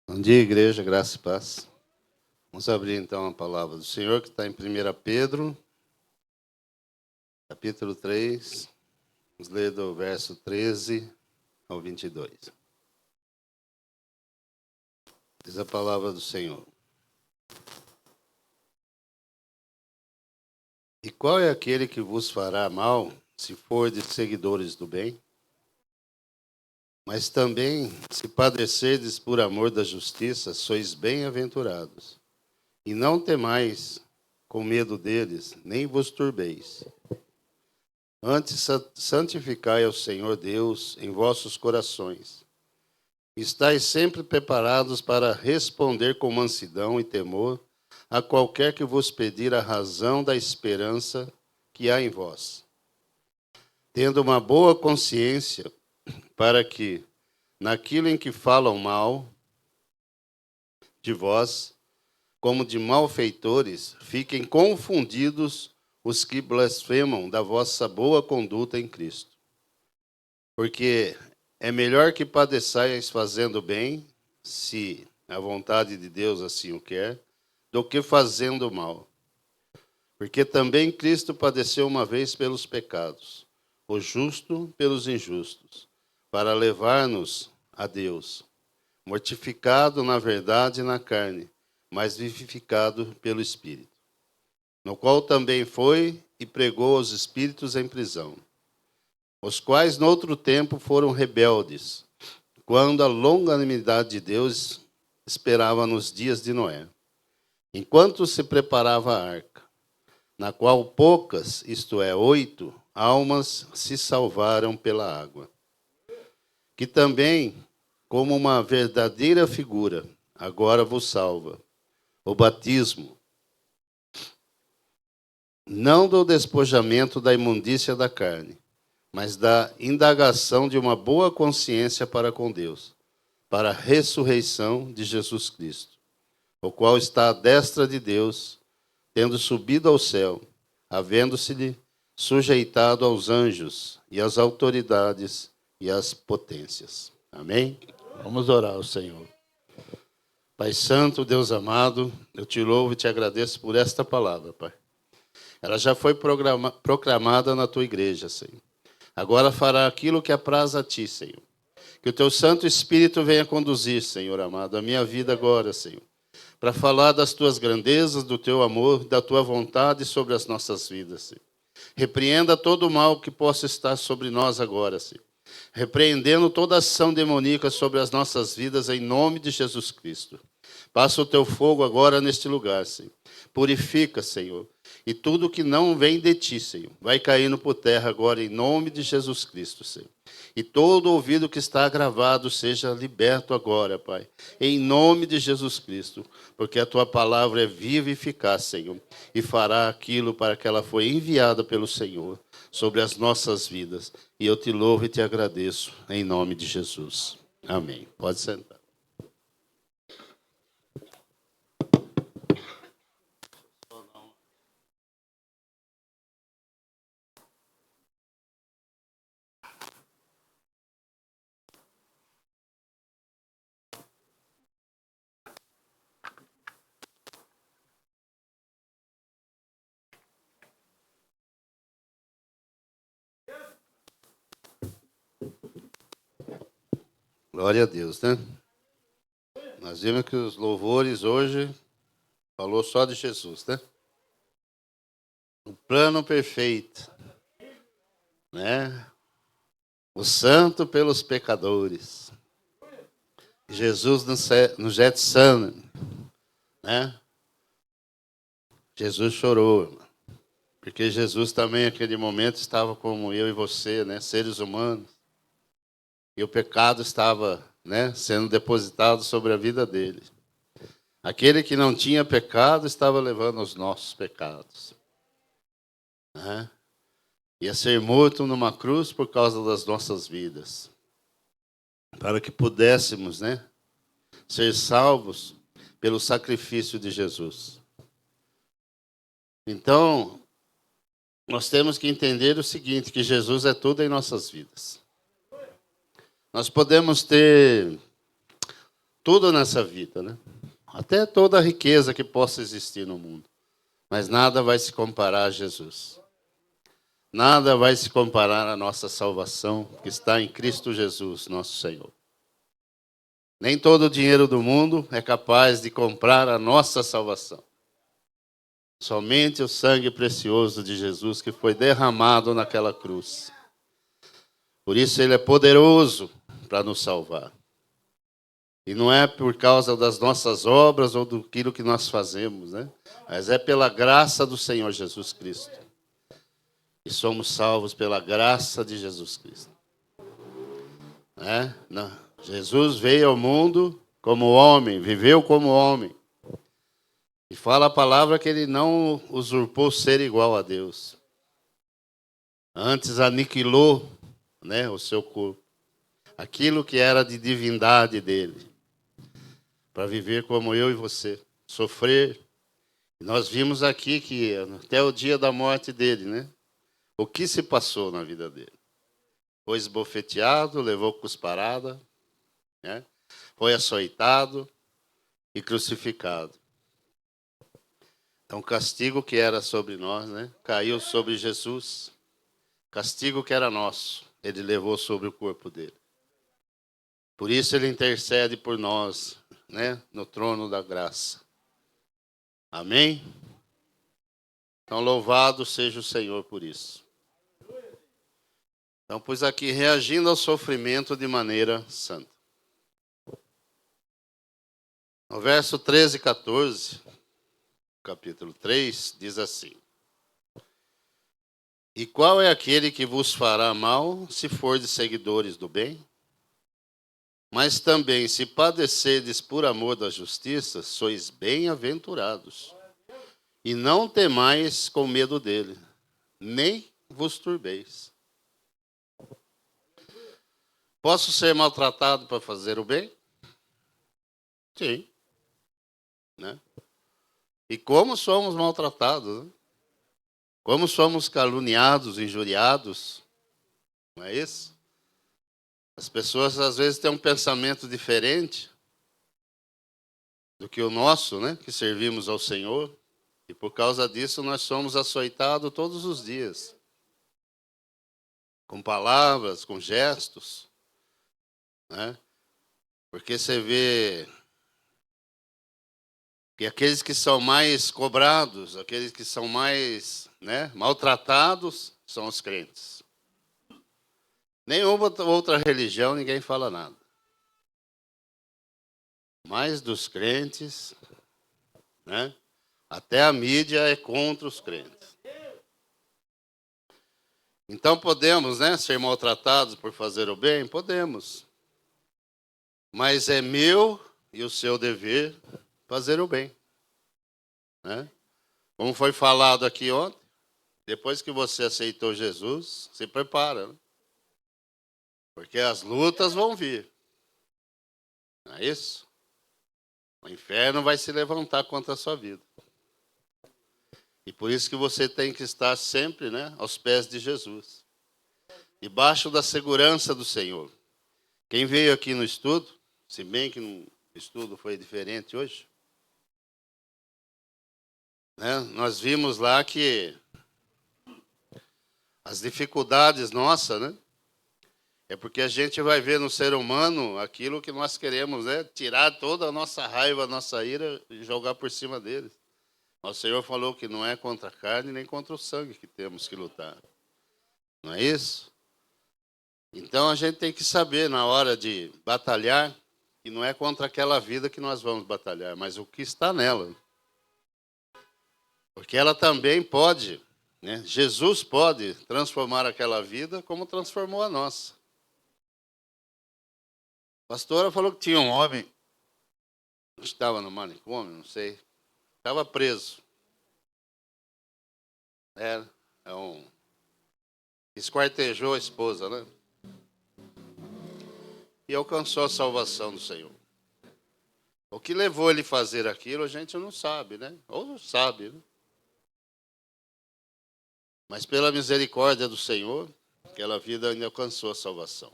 Bom dia, igreja, graça e paz. Vamos abrir então a palavra do Senhor, que está em 1 Pedro, capítulo 3. Vamos ler do verso 13 ao 22. Diz a palavra do Senhor. E qual é aquele que vos fará mal, se fordes seguidores do bem? Mas também, se padecerdes por amor da justiça, sois bem-aventurados. E não temais com medo deles, nem vos turbeis. Antes, santificai ao Senhor Deus em vossos corações. Estais sempre preparados para responder com mansidão e temor a qualquer que vos pedir a razão da esperança que há em vós. Tendo uma boa consciência, para que, naquilo em que falam mal de vós, como de malfeitores, fiquem confundidos os que blasfemam da vossa boa conduta em Cristo. Porque é melhor que padeçais fazendo bem, se a vontade de Deus assim o quer, do que fazendo mal. Porque também Cristo padeceu uma vez pelos pecados, o justo pelos injustos, para levar-nos a Deus, mortificado na verdade e na carne, mas vivificado pelo Espírito, no qual também foi e pregou aos espíritos em prisão, os quais noutro tempo foram rebeldes, quando a longanimidade de Deus esperava nos dias de Noé, enquanto se preparava a arca, na qual poucas, isto é, 8 almas se salvaram pela água, que também, como uma verdadeira figura, agora vos salva, o batismo, não do despojamento da imundícia da carne, mas da indagação de uma boa consciência para com Deus, para a ressurreição de Jesus Cristo, o qual está à destra de Deus, tendo subido ao céu, havendo-se-lhe sujeitado aos anjos e às autoridades e às potências. Amém? Vamos orar ao Senhor. Pai Santo, Deus amado, eu te louvo e te agradeço por esta palavra, Pai. Ela já foi proclamada na tua igreja, Senhor. Agora fará aquilo que apraz a ti, Senhor. Que o teu Santo Espírito venha conduzir, Senhor amado, a minha vida agora, Senhor, para falar das tuas grandezas, do teu amor, da tua vontade sobre as nossas vidas, Senhor. Repreenda todo o mal que possa estar sobre nós agora, Senhor. Repreendendo toda ação demoníaca sobre as nossas vidas, em nome de Jesus Cristo. Passa o teu fogo agora neste lugar, Senhor. Purifica, Senhor. E tudo que não vem de ti, Senhor, vai caindo por terra agora, em nome de Jesus Cristo, Senhor. E todo ouvido que está gravado seja liberto agora, Pai, em nome de Jesus Cristo, porque a tua palavra é viva e eficaz, Senhor, e fará aquilo para que ela foi enviada pelo Senhor sobre as nossas vidas. E eu te louvo e te agradeço, em nome de Jesus. Amém. Pode sentar. Glória a Deus, né? Nós vimos que os louvores hoje falou só de Jesus, né? O plano perfeito, né? O santo pelos pecadores. Jesus no Getsemane, né? Jesus chorou, porque Jesus também naquele momento estava como eu e você, né? Seres humanos. E o pecado estava, né, sendo depositado sobre a vida dele. Aquele que não tinha pecado estava levando os nossos pecados, né? Ia ser morto numa cruz por causa das nossas vidas, para que pudéssemos, né, ser salvos pelo sacrifício de Jesus. Então, nós temos que entender o seguinte, que Jesus é tudo em nossas vidas. Nós podemos ter tudo nessa vida, né? Até toda a riqueza que possa existir no mundo. Mas nada vai se comparar a Jesus. Nada vai se comparar à nossa salvação que está em Cristo Jesus, nosso Senhor. Nem todo o dinheiro do mundo é capaz de comprar a nossa salvação. Somente o sangue precioso de Jesus que foi derramado naquela cruz. Por isso ele é poderoso para nos salvar. E não é por causa das nossas obras ou do que nós fazemos, né? Mas é pela graça do Senhor Jesus Cristo. E somos salvos pela graça de Jesus Cristo. Né? Não. Jesus veio ao mundo como homem, viveu como homem. E fala a palavra que ele não usurpou ser igual a Deus. Antes aniquilou, né, o seu corpo. Aquilo que era de divindade dele. Para viver como eu e você. Sofrer. E nós vimos aqui que até o dia da morte dele, né? O que se passou na vida dele? Foi esbofeteado, levou cusparada, né? Foi açoitado e crucificado. Então, o castigo que era sobre nós, né? Caiu sobre Jesus. Castigo que era nosso, ele levou sobre o corpo dele. Por isso ele intercede por nós, né? No trono da graça. Amém? Então, louvado seja o Senhor por isso. Então, pus aqui, reagindo ao sofrimento de maneira santa. No verso 13 e 14, capítulo 3, diz assim: E qual é aquele que vos fará mal, se fordes seguidores do bem? Mas também, se padecerdes por amor da justiça, sois bem-aventurados. E não temais com medo dele, nem vos turbeis. Posso ser maltratado para fazer o bem? Sim. Né? E como somos maltratados, né? Como somos caluniados, injuriados, não é isso? As pessoas às vezes têm um pensamento diferente do que o nosso, né? Que servimos ao Senhor. E por causa disso nós somos açoitados todos os dias. Com palavras, com gestos. Né? Porque você vê que aqueles que são mais cobrados, aqueles que são mais, né, maltratados, são os crentes. Nenhuma outra religião ninguém fala nada. Mas dos crentes, né? Até a mídia é contra os crentes. Então podemos, né, ser maltratados por fazer o bem? Podemos. Mas é meu e o seu dever fazer o bem. Né? Como foi falado aqui ontem, depois que você aceitou Jesus, se prepara. Né? Porque as lutas vão vir. Não é isso? O inferno vai se levantar contra a sua vida. E por isso que você tem que estar sempre, né, aos pés de Jesus. Debaixo da segurança do Senhor. Quem veio aqui no estudo, se bem que o estudo foi diferente hoje, né, nós vimos lá que as dificuldades nossas, né, é porque a gente vai ver no ser humano aquilo que nós queremos, né, tirar toda a nossa raiva, a nossa ira e jogar por cima deles. O Senhor falou que não é contra a carne nem contra o sangue que temos que lutar. Não é isso? Então a gente tem que saber na hora de batalhar que não é contra aquela vida que nós vamos batalhar, mas o que está nela. Porque ela também pode, né? Jesus pode transformar aquela vida como transformou a nossa. A pastora falou que tinha um homem, estava no manicômio, não sei, estava preso. É um esquartejou a esposa, né? E alcançou a salvação do Senhor. O que levou ele a fazer aquilo, a gente não sabe, né? Ou não sabe, né? Mas pela misericórdia do Senhor, aquela vida ainda alcançou a salvação.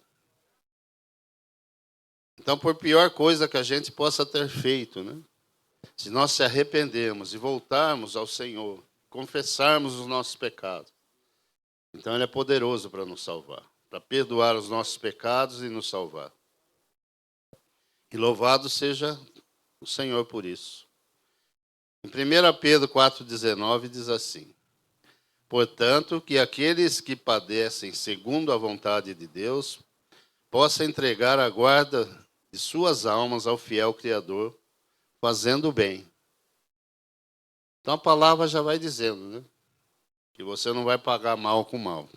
Então, por pior coisa que a gente possa ter feito, né? Se nós se arrependermos e voltarmos ao Senhor, confessarmos os nossos pecados, então Ele é poderoso para nos salvar, para perdoar os nossos pecados e nos salvar. E louvado seja o Senhor por isso. Em 1 Pedro 4,19 diz assim: portanto, que aqueles que padecem segundo a vontade de Deus possam entregar a guarda de suas almas ao fiel Criador, fazendo o bem. Então a palavra já vai dizendo, né? Que você não vai pagar mal com mal,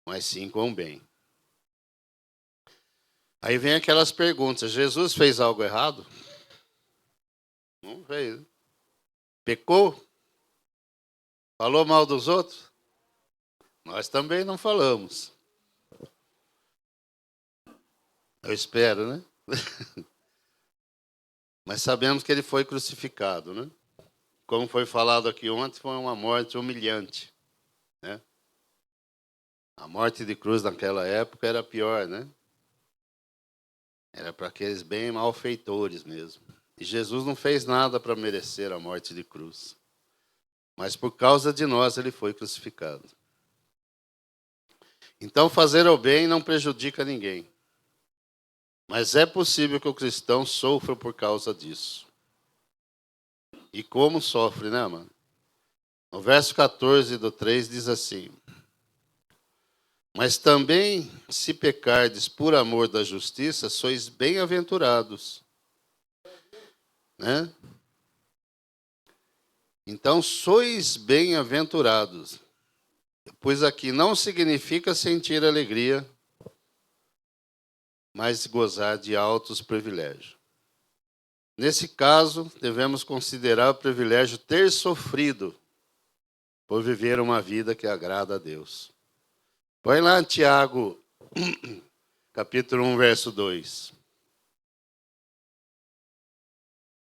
mas sim com o bem. Aí vem aquelas perguntas: Jesus fez algo errado? Não fez. Pecou? Falou mal dos outros? Nós também não falamos. Eu espero, né? Mas sabemos que ele foi crucificado, né? Como foi falado aqui ontem, foi uma morte humilhante, né? A morte de cruz naquela época era pior, né? Era para aqueles bem malfeitores mesmo. E Jesus não fez nada para merecer a morte de cruz. Mas por causa de nós ele foi crucificado. Então fazer o bem não prejudica ninguém. Mas é possível que o cristão sofra por causa disso. E como sofre, né, mano? No verso 14 do 3 diz assim: mas também, se pecardes por amor da justiça, sois bem-aventurados. Né? Então, sois bem-aventurados. Pois aqui não significa sentir alegria, mas gozar de altos privilégios. Nesse caso, devemos considerar o privilégio ter sofrido por viver uma vida que agrada a Deus. Põe lá Tiago, capítulo 1, verso 2.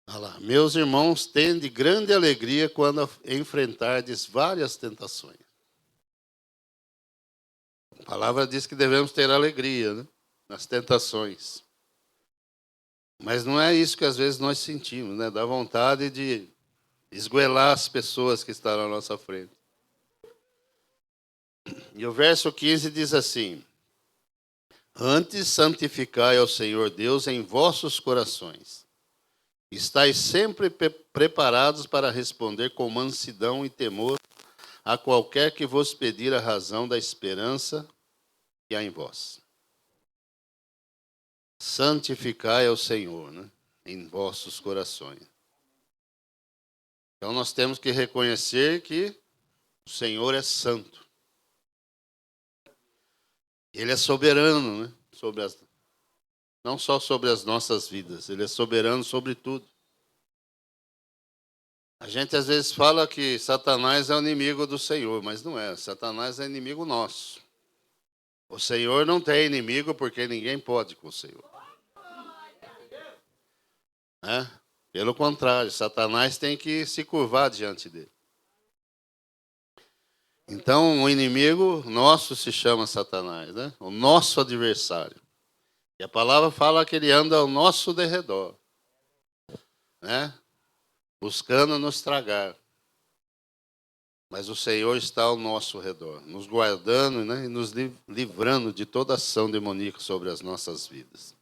Olha lá. Meus irmãos, tende grande alegria quando enfrentardes várias tentações. A palavra diz que devemos ter alegria, né, nas tentações. Mas não é isso que às vezes nós sentimos, né? Dá vontade de esgoelar as pessoas que estão à nossa frente. E o verso 15 diz assim: antes santificai ao Senhor Deus em vossos corações. Estais sempre preparados para responder com mansidão e temor a qualquer que vos pedir a razão da esperança que há em vós. Santificai ao Senhor, né, em vossos corações. Então nós temos que reconhecer que o Senhor é santo. Ele é soberano, né, não só sobre as nossas vidas, ele é soberano sobre tudo. A gente às vezes fala que Satanás é o inimigo do Senhor, mas não é. Satanás é inimigo nosso. O Senhor não tem inimigo porque ninguém pode com o Senhor. Pelo contrário, Satanás tem que se curvar diante dele. Então, o inimigo nosso se chama Satanás, né? O nosso adversário. E a palavra fala que ele anda ao nosso derredor, né? Buscando nos tragar. Mas o Senhor está ao nosso redor, nos guardando, né? E nos livrando de toda ação demoníaca sobre as nossas vidas.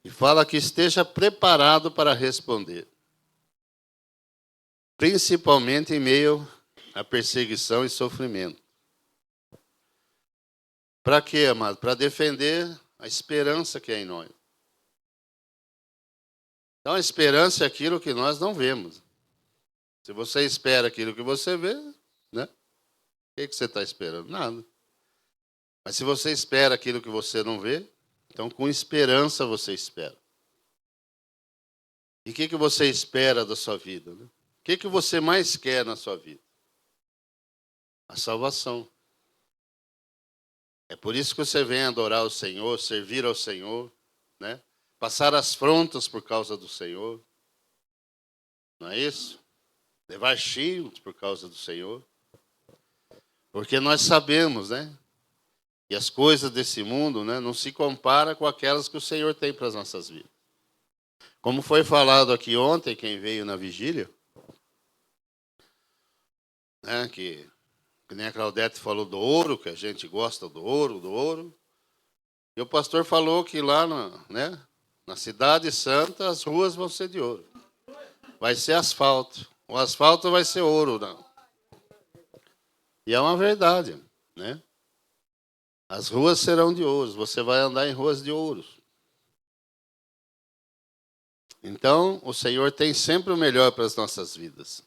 E fala que esteja preparado para responder. Principalmente em meio à perseguição e sofrimento. Para quê, amado? Para defender a esperança que é em nós. Então, a esperança é aquilo que nós não vemos. Se você espera aquilo que você vê, né? O que você está esperando? Nada. Mas se você espera aquilo que você não vê, então com esperança você espera. E o que você espera da sua vida? Né? O que você mais quer na sua vida? A salvação. É por isso que você vem adorar o Senhor, servir ao Senhor, né? Passar as frontas por causa do Senhor. Não é isso? Levar shields por causa do Senhor. Porque nós sabemos, né? e as coisas desse mundo, né, não se compara com aquelas que o Senhor tem para as nossas vidas. Como foi falado aqui ontem, quem veio na vigília, né, que nem a Claudete falou do ouro, que a gente gosta do ouro. E o pastor falou que lá na Cidade Santa as ruas vão ser de ouro. Vai ser asfalto. O asfalto vai ser ouro, não. E é uma verdade, né? As ruas serão de ouro. Você vai andar em ruas de ouro. Então, o Senhor tem sempre o melhor para as nossas vidas.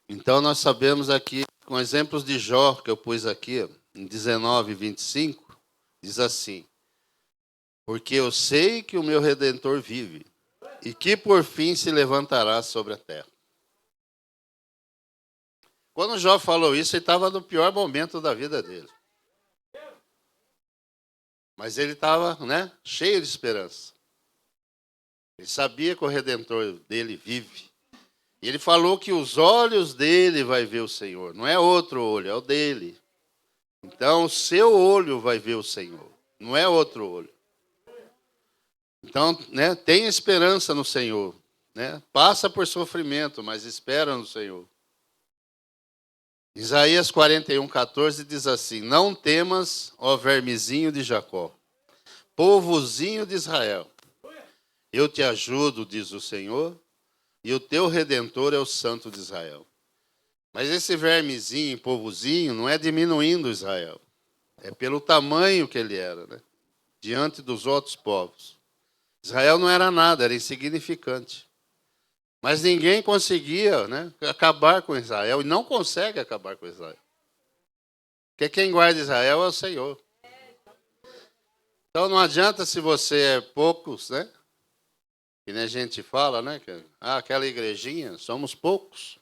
Então, nós sabemos aqui, com exemplos de Jó, que eu pus aqui, em 19, 25, diz assim: porque eu sei que o meu Redentor vive, e que por fim se levantará sobre a terra. Quando Jó falou isso, ele estava no pior momento da vida dele. Mas ele estava, né, cheio de esperança. Ele sabia que o Redentor dele vive. E ele falou que os olhos dele vai ver o Senhor. Não é outro olho, é o dele. Então, o seu olho vai ver o Senhor. Não é outro olho. Então, né, tenha esperança no Senhor. Né? Passa por sofrimento, mas espera no Senhor. Isaías 41:14 diz assim: não temas, ó vermezinho de Jacó, povozinho de Israel. Eu te ajudo, diz o Senhor, e o teu Redentor é o Santo de Israel. Mas esse vermezinho, povozinho, não é diminuindo Israel. É pelo tamanho que ele era, né? Diante dos outros povos. Israel não era nada, era insignificante. Mas ninguém conseguia, né, acabar com Israel, e não consegue acabar com Israel. Porque quem guarda Israel é o Senhor. Então não adianta se você é poucos, né? Que nem a gente fala, né? Aquela igrejinha, somos poucos.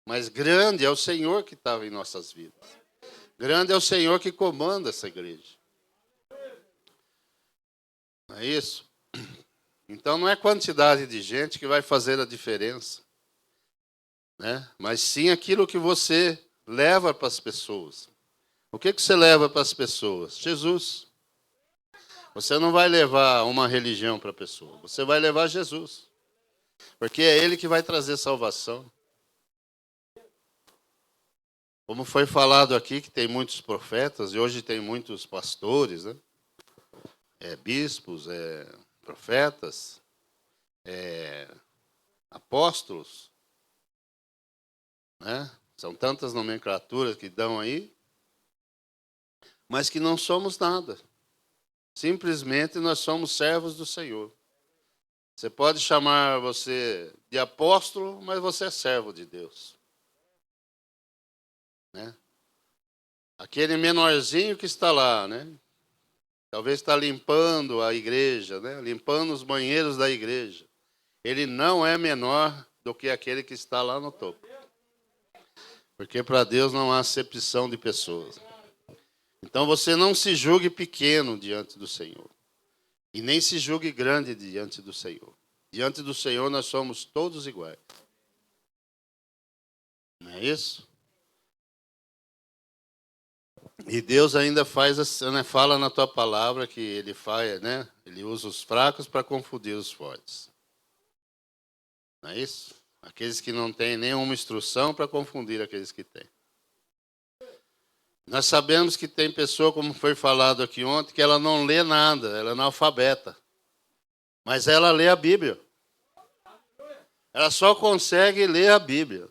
Mas grande é o Senhor que estava em nossas vidas. Grande é o Senhor que comanda essa igreja. Não é isso? Então não é quantidade de gente que vai fazer a diferença, né? Mas sim aquilo que você leva para as pessoas. O que você leva para as pessoas? Jesus. Você não vai levar uma religião para a pessoa, você vai levar Jesus. Porque é Ele que vai trazer salvação. Como foi falado aqui, que tem muitos profetas, e hoje tem muitos pastores, né? Bispos, profetas, apóstolos, né? São tantas nomenclaturas que dão aí, mas que não somos nada. Simplesmente nós somos servos do Senhor. Você pode chamar você de apóstolo, mas você é servo de Deus. Né? Aquele menorzinho que está lá, né? Talvez está limpando a igreja, né? Limpando os banheiros da igreja. Ele não é menor do que aquele que está lá no topo. Porque para Deus não há acepção de pessoas. Então você não se julgue pequeno diante do Senhor. E nem se julgue grande diante do Senhor. Diante do Senhor nós somos todos iguais. Não é isso? E Deus ainda faz assim, né? Fala na tua palavra que Ele faz, né? Ele usa os fracos para confundir os fortes. Não é isso? Aqueles que não têm nenhuma instrução para confundir aqueles que têm. Nós sabemos que tem pessoa, como foi falado aqui ontem, que ela não lê nada, ela é analfabeta. Mas ela lê a Bíblia. Ela só consegue ler a Bíblia.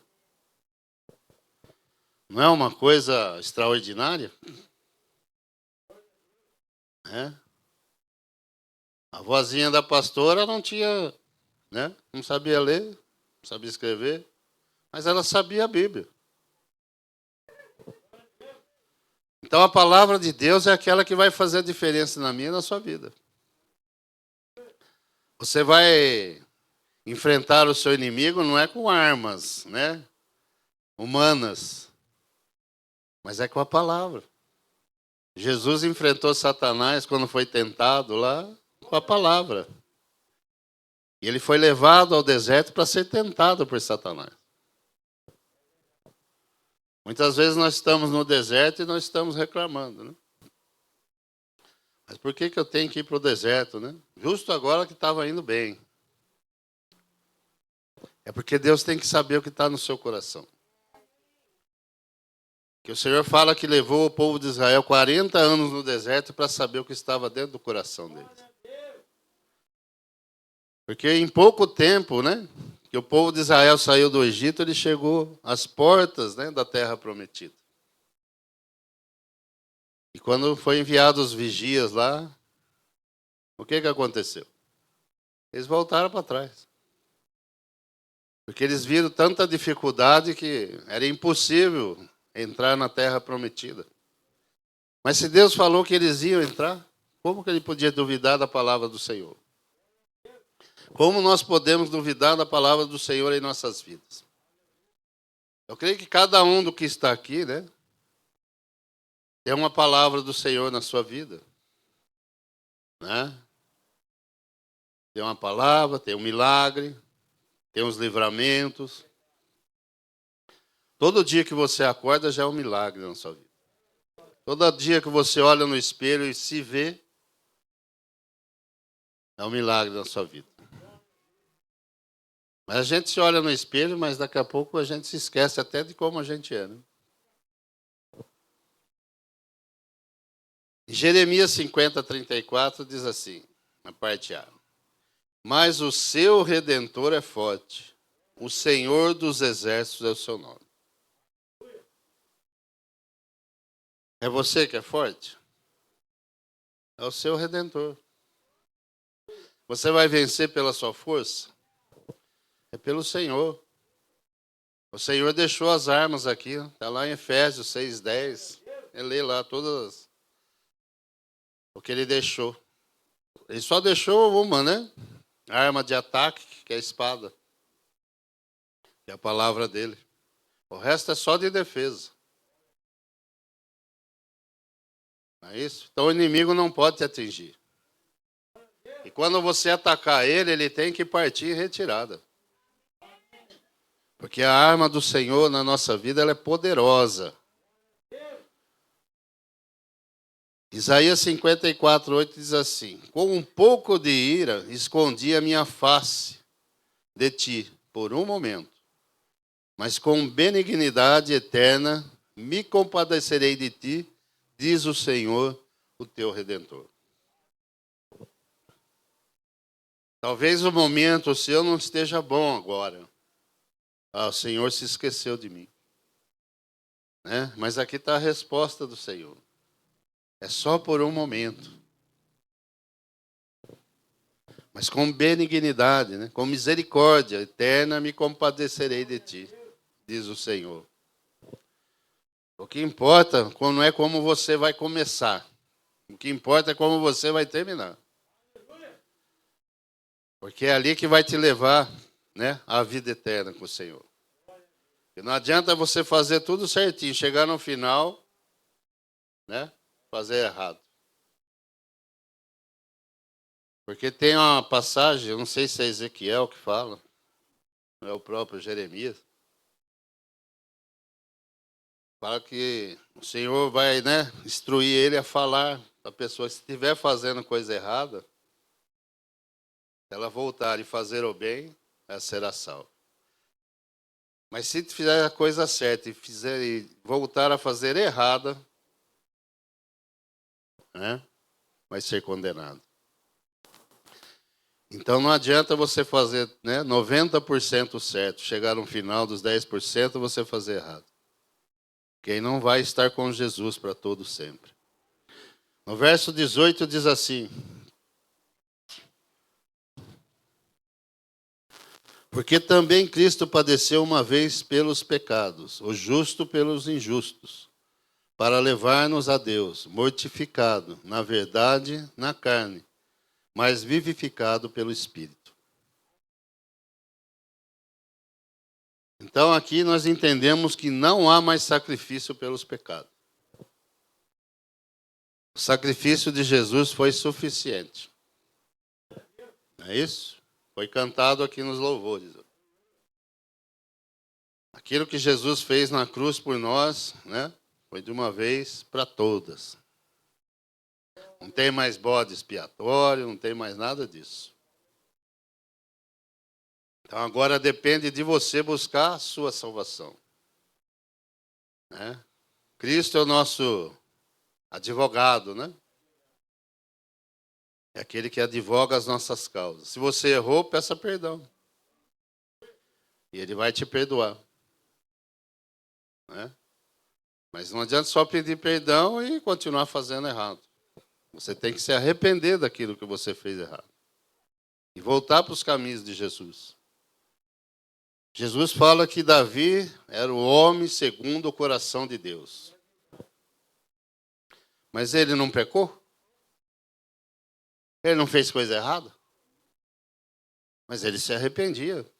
Não é uma coisa extraordinária? É. A vozinha da pastora não tinha, né? Não sabia ler, não sabia escrever, mas ela sabia a Bíblia. Então a palavra de Deus é aquela que vai fazer a diferença na minha e na sua vida. Você vai enfrentar o seu inimigo não é com armas, né? Humanas, mas é com a palavra. Jesus enfrentou Satanás quando foi tentado lá com a palavra. E ele foi levado ao deserto para ser tentado por Satanás. Muitas vezes nós estamos no deserto e nós estamos reclamando, né? Mas por que eu tenho que ir para o deserto, né? Justo agora que estava indo bem. É porque Deus tem que saber o que está no seu coração. Que o Senhor fala que levou o povo de Israel 40 anos no deserto para saber o que estava dentro do coração deles. Porque em pouco tempo, né, que o povo de Israel saiu do Egito, ele chegou às portas, né, da terra prometida. E quando foi enviados os vigias lá, o que aconteceu? Eles voltaram para trás. Porque eles viram tanta dificuldade que era impossível entrar na terra prometida. Mas se Deus falou que eles iam entrar, como que ele podia duvidar da palavra do Senhor? Como nós podemos duvidar da palavra do Senhor em nossas vidas? Eu creio que cada um do que está aqui, né, tem uma palavra do Senhor na sua vida, né? Tem uma palavra, tem um milagre, tem uns livramentos. Todo dia que você acorda já é um milagre na sua vida. Todo dia que você olha no espelho e se vê, é um milagre na sua vida. Mas a gente se olha no espelho, mas daqui a pouco a gente se esquece até de como a gente é, né? Em Jeremias 50:34 diz assim, na parte A: mas o seu Redentor é forte, o Senhor dos exércitos é o seu nome. É você que é forte? É o seu Redentor. Você vai vencer pela sua força? É pelo Senhor. O Senhor deixou as armas aqui, está lá em Efésios 6:10. Ele lê lá todas o que ele deixou. Ele só deixou uma, né? A arma de ataque, que é a espada, que é a palavra dele. O resto é só de defesa. Não é isso? Então o inimigo não pode te atingir. E quando você atacar ele, ele tem que partir em retirada. Porque a arma do Senhor na nossa vida ela é poderosa. Isaías 54:8 diz assim: com um pouco de ira escondi a minha face de ti por um momento, mas com benignidade eterna me compadecerei de ti, diz o Senhor, o teu Redentor. Talvez o momento seu não esteja bom agora. Ah, o Senhor se esqueceu de mim. Né? Mas aqui está a resposta do Senhor. É só por um momento. Mas com benignidade, né? Com misericórdia eterna me compadecerei de ti, diz o Senhor. O que importa não é como você vai começar. O que importa é como você vai terminar. Porque é ali que vai te levar, né, à vida eterna com o Senhor. E não adianta você fazer tudo certinho, chegar no final, né, fazer errado. Porque tem uma passagem, eu não sei se é Ezequiel que fala, não é o próprio Jeremias. Fala que o Senhor vai, né, instruir ele a falar para a pessoa que se estiver fazendo coisa errada, se ela voltar e fazer o bem, ela será salva. Mas se fizer a coisa certa e voltar a fazer errada, né, vai ser condenado. Então não adianta você fazer, né, 90% certo, chegar no final dos 10% você fazer errado. Quem não vai estar com Jesus para todo sempre. No verso 18 diz assim: porque também Cristo padeceu uma vez pelos pecados, o justo pelos injustos, para levar-nos a Deus, mortificado, na verdade, na carne, mas vivificado pelo Espírito. Então aqui nós entendemos que não há mais sacrifício pelos pecados. O sacrifício de Jesus foi suficiente. Não é isso? Foi cantado aqui nos louvores. Aquilo que Jesus fez na cruz por nós, né? Foi de uma vez para todas. Não tem mais bode expiatório, não tem mais nada disso. Então agora depende de você buscar a sua salvação. Né? Cristo é o nosso advogado, né? É aquele que advoga as nossas causas. Se você errou, peça perdão. E ele vai te perdoar. Né? Mas não adianta só pedir perdão e continuar fazendo errado. Você tem que se arrepender daquilo que você fez errado. E voltar para os caminhos de Jesus. Jesus fala que Davi era o homem segundo o coração de Deus. Mas ele não pecou? Ele não fez coisa errada? Mas ele se arrependia.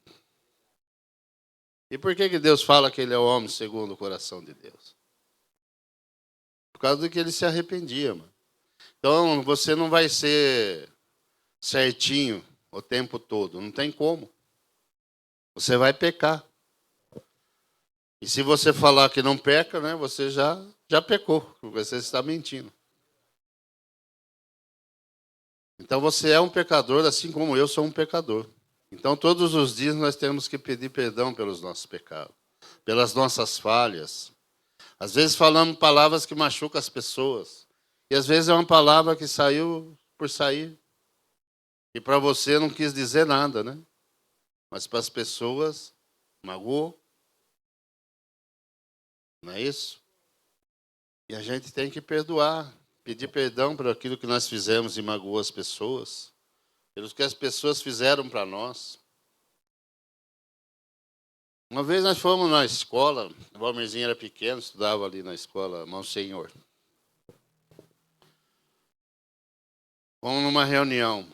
E por que Deus fala que ele é o homem segundo o coração de Deus? Por causa do que ele se arrependia, mano. Então, você não vai ser certinho o tempo todo. Não tem como. Você vai pecar. E se você falar que não peca, né, você já pecou. Você está mentindo. Então, você é um pecador, assim como eu sou um pecador. Então, todos os dias nós temos que pedir perdão pelos nossos pecados, pelas nossas falhas. Às vezes falamos palavras que machucam as pessoas. E às vezes é uma palavra que saiu por sair. E para você não quis dizer nada, né? Mas para as pessoas, magoou. Não é isso? E a gente tem que perdoar. Pedir perdão por aquilo que nós fizemos e magoou as pessoas. Pelo que as pessoas fizeram para nós. Uma vez nós fomos na escola, o Valmerzinho era pequeno, estudava ali na escola Monsenhor. Fomos numa reunião.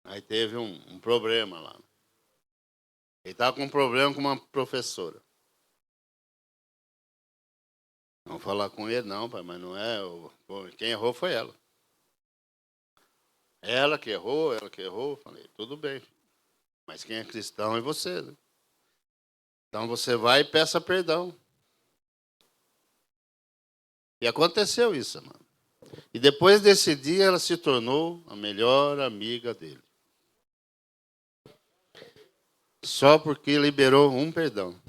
Aí teve um problema lá. Ele estava com um problema com uma professora. Não falar com ele, não, pai, mas não é. Quem errou foi ela. Ela que errou, ela que errou. Falei, tudo bem. Mas quem é cristão é você, né? Então você vai e peça perdão. E aconteceu isso, mano. E depois desse dia ela se tornou a melhor amiga dele. Só porque liberou um perdão.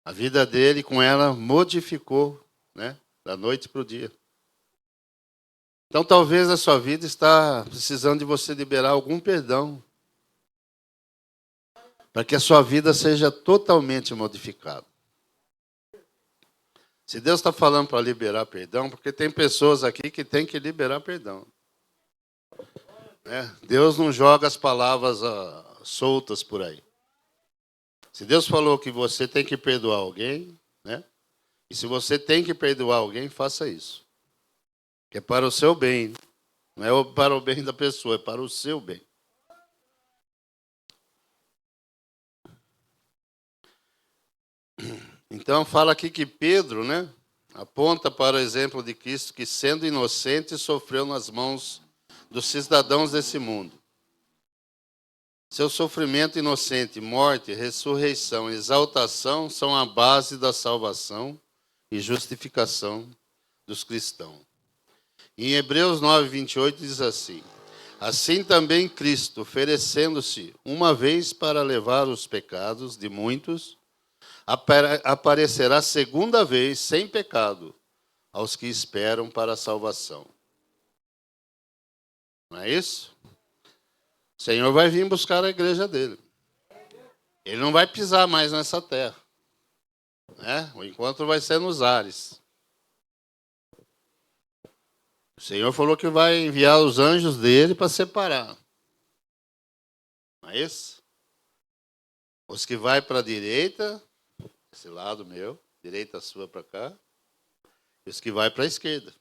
A vida dele com ela modificou, né? Da noite para o dia. Então talvez a sua vida está precisando de você liberar algum perdão. Para que a sua vida seja totalmente modificada. Se Deus está falando para liberar perdão, porque tem pessoas aqui que têm que liberar perdão. Deus não joga as palavras soltas por aí. Se Deus falou que você tem que perdoar alguém, né? E se você tem que perdoar alguém, faça isso. Que é para o seu bem. Não é para o bem da pessoa, é para o seu bem. Então fala aqui que Pedro, né? Aponta para o exemplo de Cristo que, sendo inocente, sofreu nas mãos dos cidadãos desse mundo. Seu sofrimento inocente, morte, ressurreição, exaltação são a base da salvação e justificação dos cristãos. Em Hebreus 9, 28 diz assim: assim também Cristo, oferecendo-se uma vez para levar os pecados de muitos, aparecerá segunda vez sem pecado aos que esperam para a salvação. Não é isso? O Senhor vai vir buscar a igreja dele. Ele não vai pisar mais nessa terra. Né? O encontro vai ser nos ares. O Senhor falou que vai enviar os anjos dele para separar. Não é isso? Os que vai para a direita, esse lado meu, direita sua para cá, e os que vai para a esquerda.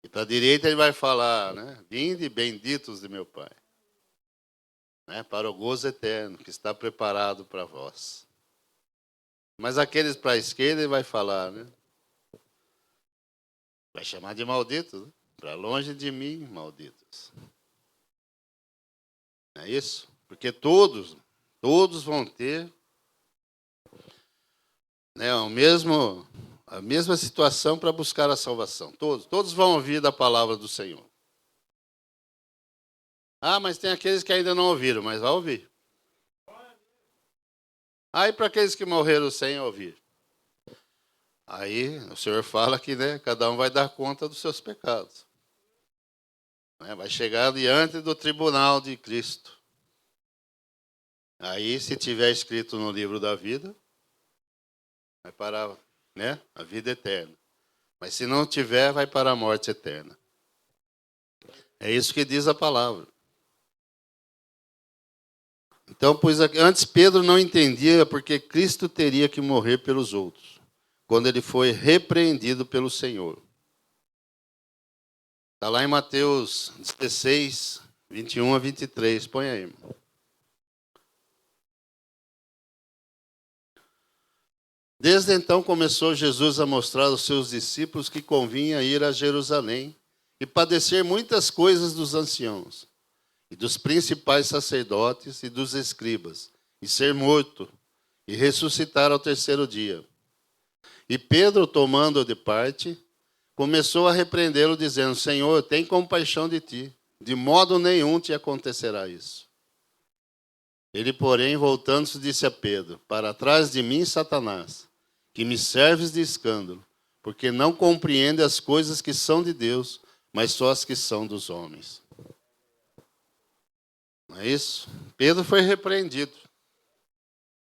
E para a direita ele vai falar, né? Vinde benditos de meu Pai. Né? Para o gozo eterno que está preparado para vós. Mas aqueles para a esquerda ele vai falar, né? Vai chamar de malditos, né? Para longe de mim, malditos. Não é isso? Porque todos vão ter Né? A mesma situação para buscar a salvação. Todos vão ouvir da palavra do Senhor. Ah, mas tem aqueles que ainda não ouviram, mas vai ouvir. Ah, e para aqueles que morreram sem ouvir? Aí o Senhor fala que, né, cada um vai dar conta dos seus pecados. Né? Vai chegar diante do tribunal de Cristo. Aí, se tiver escrito no livro da vida, vai para, né, a vida eterna. Mas se não tiver, vai para a morte eterna. É isso que diz a palavra. Então, pois antes Pedro não entendia porque Cristo teria que morrer pelos outros, quando ele foi repreendido pelo Senhor. Está lá em Mateus 16, 21 a 23. Põe aí, irmão. Desde então começou Jesus a mostrar aos seus discípulos que convinha ir a Jerusalém e padecer muitas coisas dos anciãos, e dos principais sacerdotes e dos escribas, e ser morto, e ressuscitar ao terceiro dia. E Pedro, tomando-o de parte, começou a repreendê-lo, dizendo: Senhor, tem compaixão de ti, de modo nenhum te acontecerá isso. Ele, porém, voltando-se, disse a Pedro: Para trás de mim, Satanás, que me serves de escândalo, porque não compreende as coisas que são de Deus, mas só as que são dos homens. Não é isso? Pedro foi repreendido.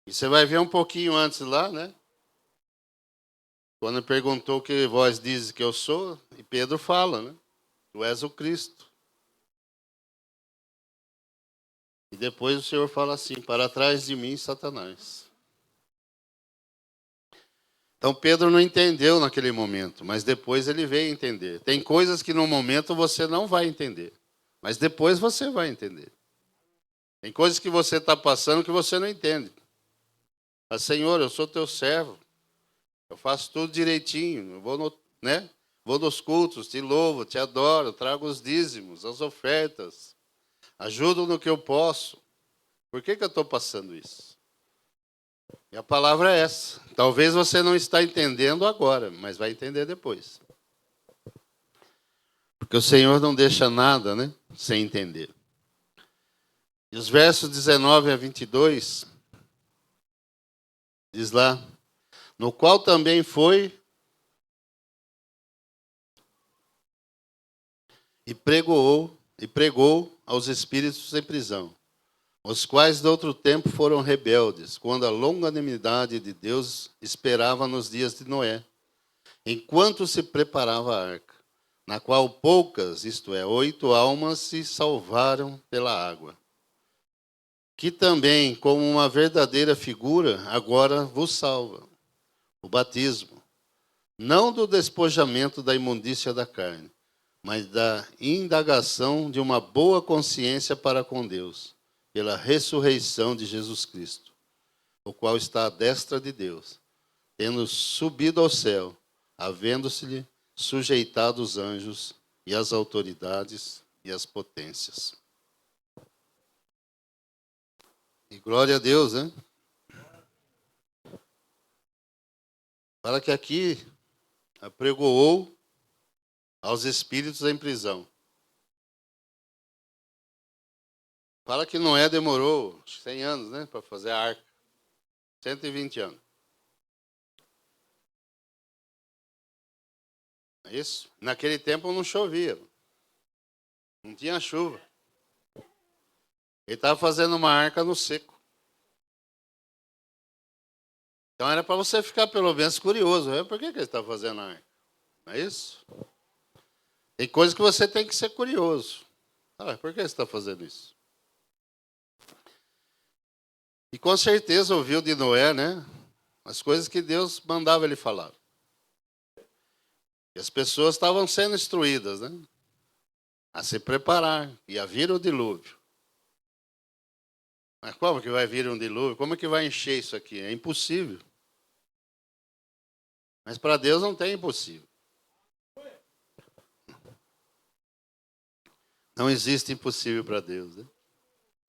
E você vai ver um pouquinho antes lá, né? Quando perguntou que vós dizes que eu sou, e Pedro fala, né? Tu és o Cristo. E depois o Senhor fala assim: para trás de mim, Satanás. Então Pedro não entendeu naquele momento, mas depois ele veio entender. Tem coisas que no momento você não vai entender, mas depois você vai entender. Tem coisas que você está passando que você não entende. Mas, Senhor, eu sou teu servo. Eu faço tudo direitinho. Eu vou, né? Vou nos cultos, te louvo, te adoro, trago os dízimos, as ofertas. Ajudo no que eu posso. Por que eu estou passando isso? E a palavra é essa. Talvez você não está entendendo agora, mas vai entender depois. Porque o Senhor não deixa nada, né, sem entender. E os versos 19 a 22, diz lá: no qual também foi e pregou aos espíritos em prisão, os quais de outro tempo foram rebeldes, quando a longanimidade de Deus esperava nos dias de Noé, enquanto se preparava a arca, na qual poucas, isto é, 8 almas, se salvaram pela água. Que também, como uma verdadeira figura, agora vos salva, o batismo, não do despojamento da imundícia da carne, mas da indagação de uma boa consciência para com Deus, pela ressurreição de Jesus Cristo, o qual está à destra de Deus, tendo subido ao céu, havendo-se-lhe sujeitado os anjos e as autoridades e as potências. E glória a Deus, né? Fala que aqui apregoou aos espíritos em prisão. Fala que Noé demorou 100 anos, né, para fazer a arca. 120 anos. É isso? Naquele tempo não chovia. Não tinha chuva. Ele estava fazendo uma arca no seco. Então era para você ficar pelo menos curioso. Né? Por que ele está fazendo a arca? Não é isso? Tem coisas que você tem que ser curioso. Ah, por que você está fazendo isso? E com certeza ouviu de Noé, né? As coisas que Deus mandava ele falar. E as pessoas estavam sendo instruídas, né? A se preparar. E a vir o dilúvio. Mas como que vai vir um dilúvio? Como é que vai encher isso aqui? É impossível. Mas para Deus não tem impossível. Não existe impossível para Deus, né?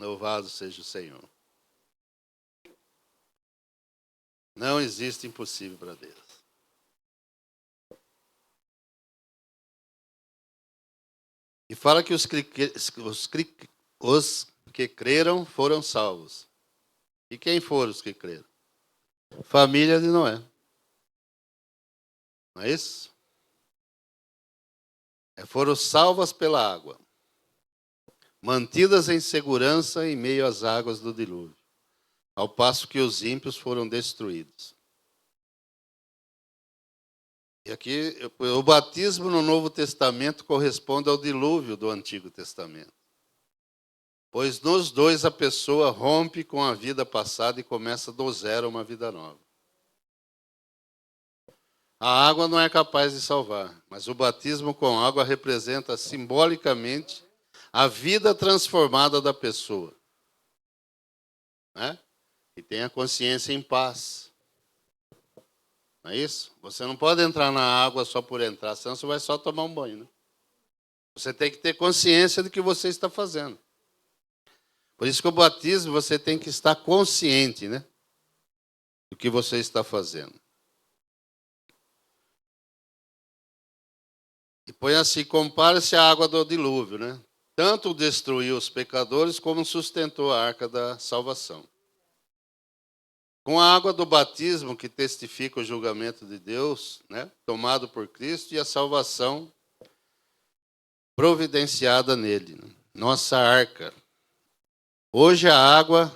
Louvado seja o Senhor. Não existe impossível para Deus. E fala que os que creram foram salvos. E quem foram os que creram? Família de Noé. Não é isso? Foram salvas pela água, mantidas em segurança em meio às águas do dilúvio, ao passo que os ímpios foram destruídos. E aqui, o batismo no Novo Testamento corresponde ao dilúvio do Antigo Testamento. Pois nos dois a pessoa rompe com a vida passada e começa do zero uma vida nova. A água não é capaz de salvar, mas o batismo com água representa simbolicamente a vida transformada da pessoa, né? E tem a consciência em paz. Não é isso? Você não pode entrar na água só por entrar, senão você vai só tomar um banho, né? Você tem que ter consciência do que você está fazendo. Por isso que o batismo você tem que estar consciente, né? Do que você está fazendo. E põe assim, compara-se à água do dilúvio, né? Tanto destruiu os pecadores, como sustentou a arca da salvação. Com a água do batismo, que testifica o julgamento de Deus, né? Tomado por Cristo, e a salvação providenciada nele. Né? Nossa arca. Hoje a água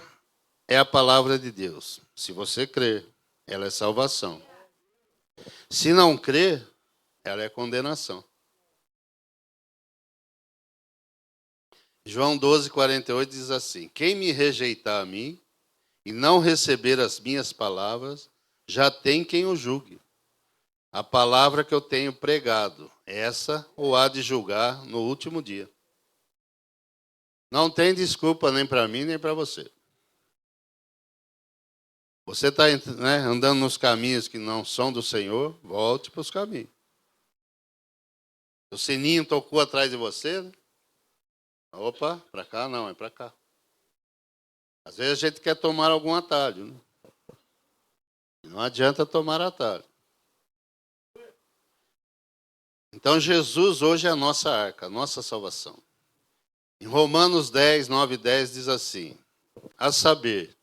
é a palavra de Deus. Se você crer, ela é salvação. Se não crer, ela é condenação. João 12:48 diz assim: quem me rejeitar a mim e não receber as minhas palavras, já tem quem o julgue. A palavra que eu tenho pregado, essa o há de julgar no último dia. Não tem desculpa nem para mim, nem para você. Você está, né, andando nos caminhos que não são do Senhor, volte para os caminhos. O sininho tocou atrás de você, né? Opa, para cá não, é para cá. Às vezes a gente quer tomar algum atalho, né? Não adianta tomar atalho. Então Jesus hoje é a nossa arca, a nossa salvação. Em Romanos 10, 9 e 10 diz assim: a saber,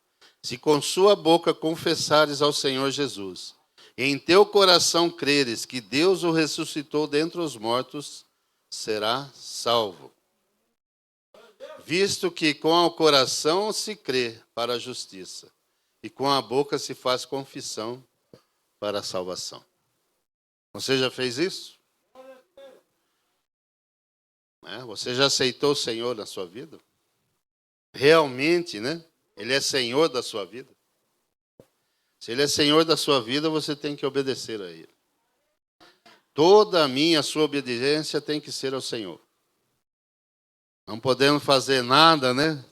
se com sua boca confessares ao Senhor Jesus, e em teu coração creres que Deus o ressuscitou dentre os mortos, será salvo. Visto que com o coração se crê para a justiça, e com a boca se faz confissão para a salvação. Você já fez isso? Você já aceitou o Senhor na sua vida? Realmente, né? Ele é Senhor da sua vida. Se Ele é Senhor da sua vida, você tem que obedecer a Ele. Toda a sua obediência tem que ser ao Senhor. Não podemos fazer nada, né?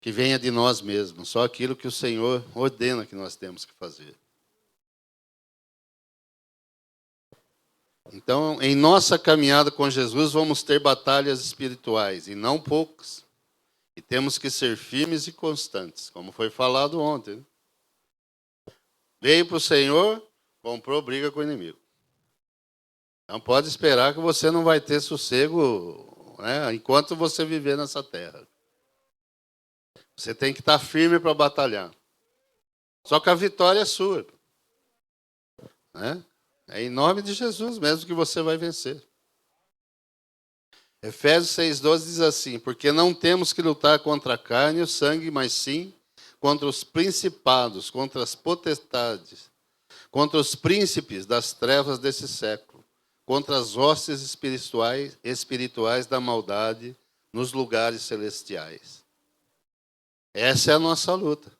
Que venha de nós mesmos. Só aquilo que o Senhor ordena que nós temos que fazer. Então, em nossa caminhada com Jesus, vamos ter batalhas espirituais, e não poucas. E temos que ser firmes e constantes, como foi falado ontem. Né? Veio para o Senhor, comprou briga com o inimigo. Não pode esperar que você não vai ter sossego, né, enquanto você viver nessa terra. Você tem que estar firme para batalhar. Só que a vitória é sua. Né? É em nome de Jesus mesmo que você vai vencer. Efésios 6,12 diz assim: porque não temos que lutar contra a carne e o sangue, mas sim contra os principados, contra as potestades, contra os príncipes das trevas desse século, contra as hostes espirituais da maldade nos lugares celestiais. Essa é a nossa luta.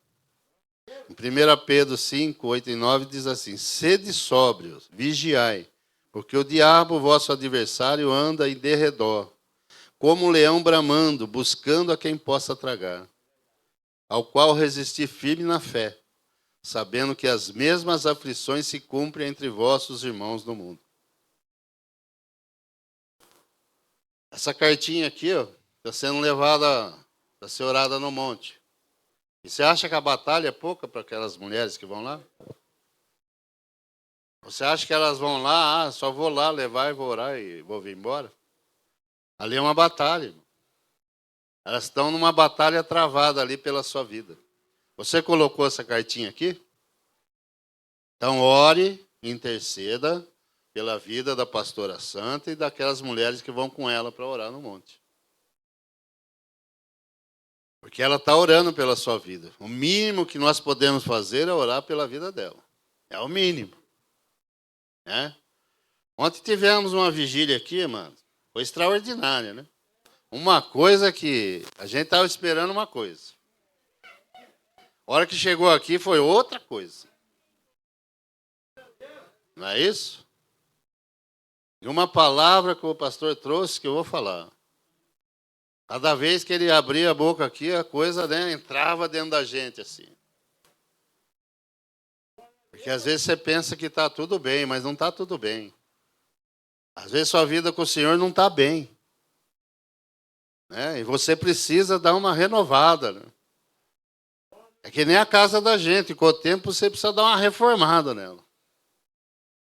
Em 1 Pedro 5, 8 e 9 diz assim: sede sóbrios, vigiai, porque o diabo, vosso adversário, anda em derredor, como um leão bramando, buscando a quem possa tragar, ao qual resistir firme na fé, sabendo que as mesmas aflições se cumprem entre vossos irmãos no mundo. Essa cartinha aqui, está sendo levada, para ser orada no monte. E você acha que a batalha é pouca para aquelas mulheres que vão lá? Você acha que elas vão lá, só vou lá levar e vou orar e vou vir embora? Ali é uma batalha, irmão. Elas estão numa batalha travada ali pela sua vida. Você colocou essa cartinha aqui? Então ore, interceda pela vida da pastora Santa e daquelas mulheres que vão com ela para orar no monte. Porque ela está orando pela sua vida. O mínimo que nós podemos fazer é orar pela vida dela. É o mínimo. Né? Ontem tivemos uma vigília aqui, mano. Foi extraordinária, né? Uma coisa que a gente estava esperando uma coisa. A hora que chegou aqui foi outra coisa. Não é isso? E uma palavra que o pastor trouxe que eu vou falar. Cada vez que ele abria a boca aqui, a coisa, né, entrava dentro da gente assim. Porque às vezes você pensa que está tudo bem, mas não está tudo bem. Às vezes sua vida com o Senhor não está bem. Né? E você precisa dar uma renovada. Né? É que nem a casa da gente, com o tempo você precisa dar uma reformada nela.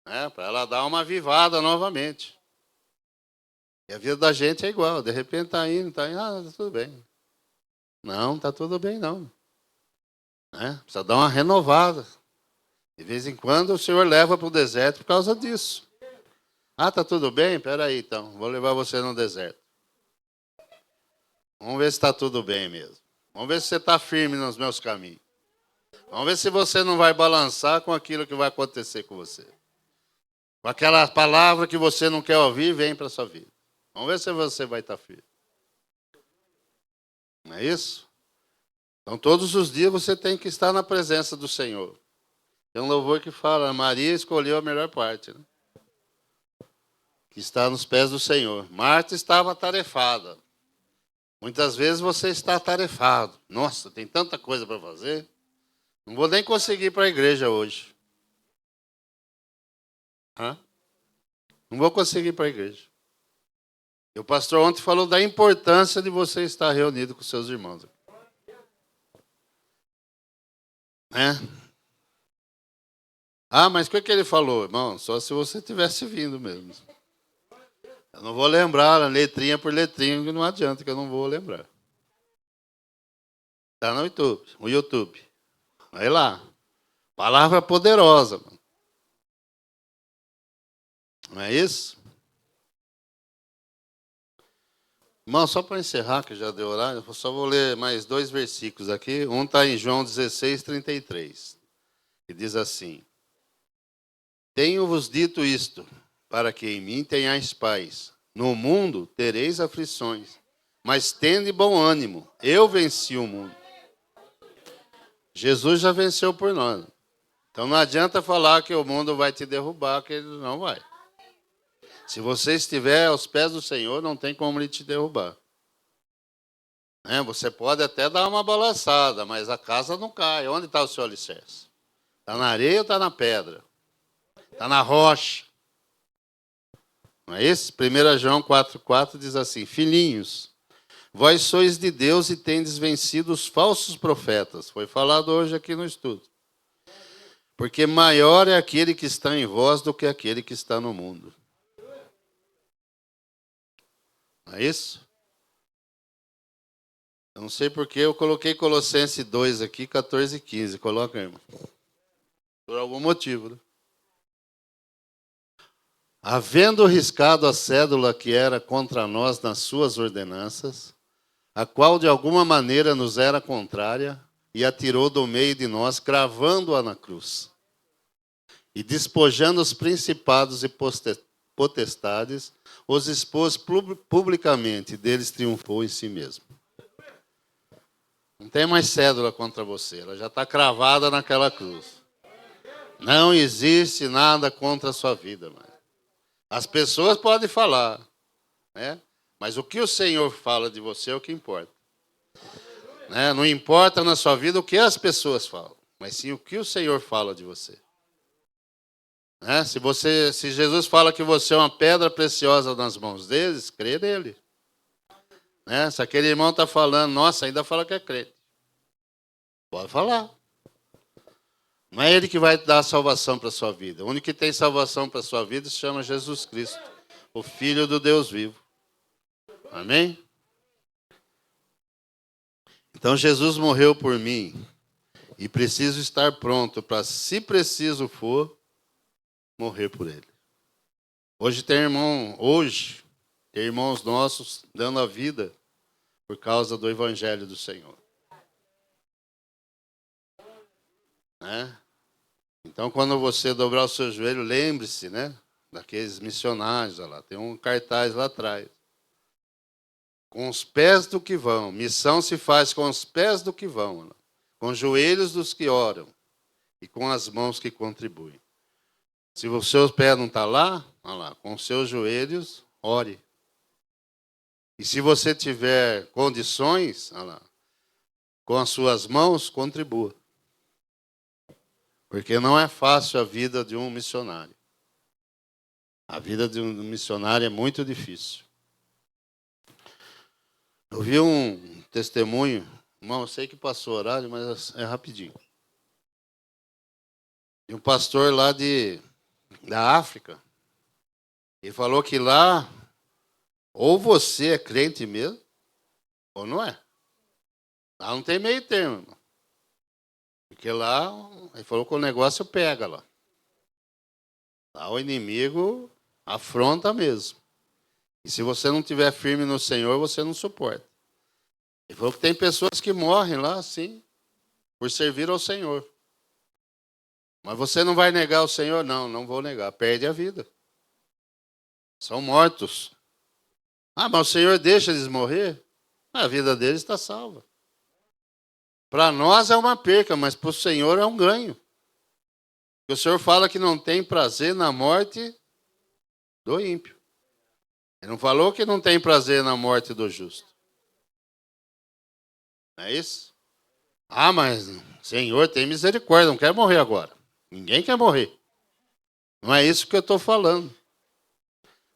Né? Para ela dar uma avivada novamente. E a vida da gente é igual, de repente está indo, tá tudo bem. Não, está tudo bem não. Né? Precisa dar uma renovada. De vez em quando o Senhor leva para o deserto por causa disso. Ah, está tudo bem? Espera aí então, vou levar você no deserto. Vamos ver se está tudo bem mesmo. Vamos ver se você está firme nos meus caminhos. Vamos ver se você não vai balançar com aquilo que vai acontecer com você. Com aquela palavra que você não quer ouvir, vem para a sua vida. Vamos ver se você vai estar firme. Não é isso? Então, todos os dias você tem que estar na presença do Senhor. Tem um louvor que fala, Maria escolheu a melhor parte, né? Que está nos pés do Senhor. Marta estava atarefada. Muitas vezes você está atarefado. Nossa, tem tanta coisa para fazer. Não vou nem conseguir ir para a igreja hoje. Hã? Não vou conseguir ir para a igreja. E o pastor ontem falou da importância de você estar reunido com seus irmãos. Né? Ah, mas o que ele falou? Irmão, só se você tivesse vindo mesmo. Eu não vou lembrar, letrinha por letrinha, que não adianta, que eu não vou lembrar. Está no YouTube, no YouTube. Vai lá. Palavra poderosa, mano. Não é isso? Irmão, só para encerrar, que já deu horário, eu só vou ler mais 2 versículos aqui. Um está em João 16:33, que diz assim: Tenho-vos dito isto, para que em mim tenhais paz. No mundo tereis aflições, mas tende bom ânimo. Eu venci o mundo. Jesus já venceu por nós. Então não adianta falar que o mundo vai te derrubar, que ele não vai. Se você estiver aos pés do Senhor, não tem como ele te derrubar. Você pode até dar uma balançada, mas a casa não cai. Onde está o seu alicerce? Está na areia ou está na pedra? Está na rocha. Não é isso? 1 João 4,4 diz assim: Filhinhos, vós sois de Deus e tendes vencido os falsos profetas. Foi falado hoje aqui no estudo. Porque maior é aquele que está em vós do que aquele que está no mundo. Não é isso? Eu não sei porque eu coloquei Colossenses 2 aqui, 14 e 15. Coloca aí, irmão. Por algum motivo, né? Havendo riscado a cédula que era contra nós nas suas ordenanças, a qual de alguma maneira nos era contrária, e atirou do meio de nós, cravando-a na cruz. E despojando os principados e potestades, os expôs publicamente, e deles triunfou em si mesmo. Não tem mais cédula contra você, ela já está cravada naquela cruz. Não existe nada contra a sua vida, mano. As pessoas podem falar, né? Mas o que o Senhor fala de você é o que importa. Né? Não importa na sua vida o que as pessoas falam, mas sim o que o Senhor fala de você. Né? Se Jesus fala que você é uma pedra preciosa nas mãos deles, crê nele. Né? Se aquele irmão está falando, nossa, ainda fala que é crente. Pode falar. Não é Ele que vai dar a salvação para a sua vida. O único que tem salvação para a sua vida se chama Jesus Cristo, o Filho do Deus vivo. Amém? Então Jesus morreu por mim e preciso estar pronto para, se preciso for, morrer por Ele. Hoje tem irmãos nossos dando a vida por causa do Evangelho do Senhor. Né? Então, quando você dobrar o seu joelho, lembre-se, né, daqueles missionários, olha lá, tem um cartaz lá atrás. Com os pés do que vão. Missão se faz com os pés do que vão, olha lá, com os joelhos dos que oram e com as mãos que contribuem. Se o seu pé não está lá, olha lá, com os seus joelhos, ore. E se você tiver condições, olha lá, com as suas mãos, contribua. Porque não é fácil a vida de um missionário. A vida de um missionário é muito difícil. Eu vi um testemunho, irmão, eu sei que passou o horário, mas é rapidinho. De um pastor lá da África. Ele falou que lá, ou você é crente mesmo, ou não é. Lá não tem meio termo, irmão. Porque lá, ele falou que o negócio pega lá. Lá o inimigo afronta mesmo. E se você não estiver firme no Senhor, você não suporta. Ele falou que tem pessoas que morrem lá, sim, por servir ao Senhor. Mas você não vai negar o Senhor? Não, não vou negar. Perde a vida. São mortos. Ah, mas o Senhor deixa eles morrer? A vida deles está salva. Para nós é uma perca, mas para o Senhor é um ganho. O Senhor fala que não tem prazer na morte do ímpio. Ele não falou que não tem prazer na morte do justo. Não é isso? Ah, mas Senhor, tem misericórdia, não quer morrer agora. Ninguém quer morrer. Não é isso que eu estou falando.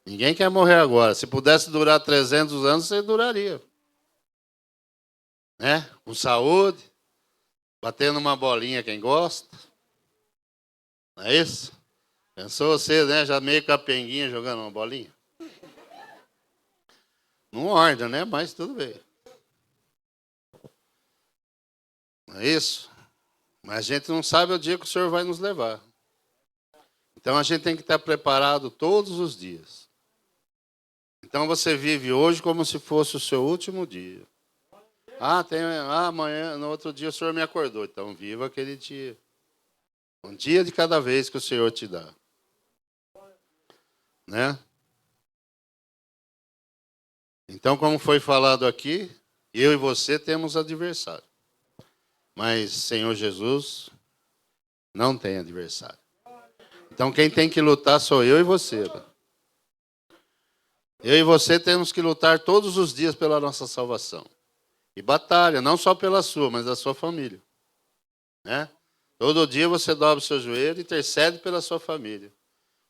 Ninguém quer morrer agora. Se pudesse durar 300 anos, você duraria. Né? Com saúde, batendo uma bolinha quem gosta. Não é isso? Pensou você, né? Já meio capenguinha jogando uma bolinha? Não ordem, né? Mas tudo bem. Não é isso? Mas a gente não sabe o dia que o Senhor vai nos levar. Então a gente tem que estar preparado todos os dias. Então você vive hoje como se fosse o seu último dia. Amanhã, no outro dia o Senhor me acordou. Então viva aquele dia. Um dia de cada vez que o Senhor te dá. Né? Então, como foi falado aqui, eu e você temos adversário. Mas Senhor Jesus não tem adversário. Então quem tem que lutar sou eu e você. Eu e você temos que lutar todos os dias pela nossa salvação. E batalha, não só pela sua, mas da sua família. Né? Todo dia você dobra o seu joelho e intercede pela sua família.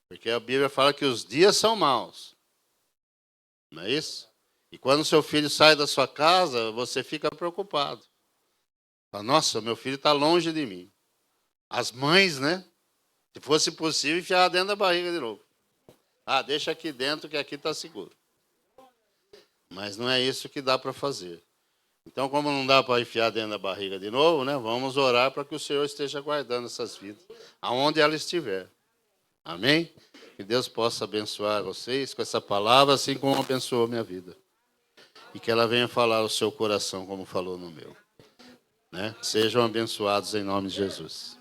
Porque a Bíblia fala que os dias são maus. Não é isso? E quando seu filho sai da sua casa, você fica preocupado. Fala, nossa, meu filho está longe de mim. As mães, né? Se fosse possível, enfiar dentro da barriga de novo. Ah, deixa aqui dentro que aqui está seguro. Mas não é isso que dá para fazer. Então, como não dá para enfiar dentro da barriga de novo, né? Vamos orar para que o Senhor esteja guardando essas vidas, aonde ela estiver. Amém? Que Deus possa abençoar vocês com essa palavra, assim como abençoou a minha vida. E que ela venha falar ao seu coração, como falou no meu. Né? Sejam abençoados em nome de Jesus.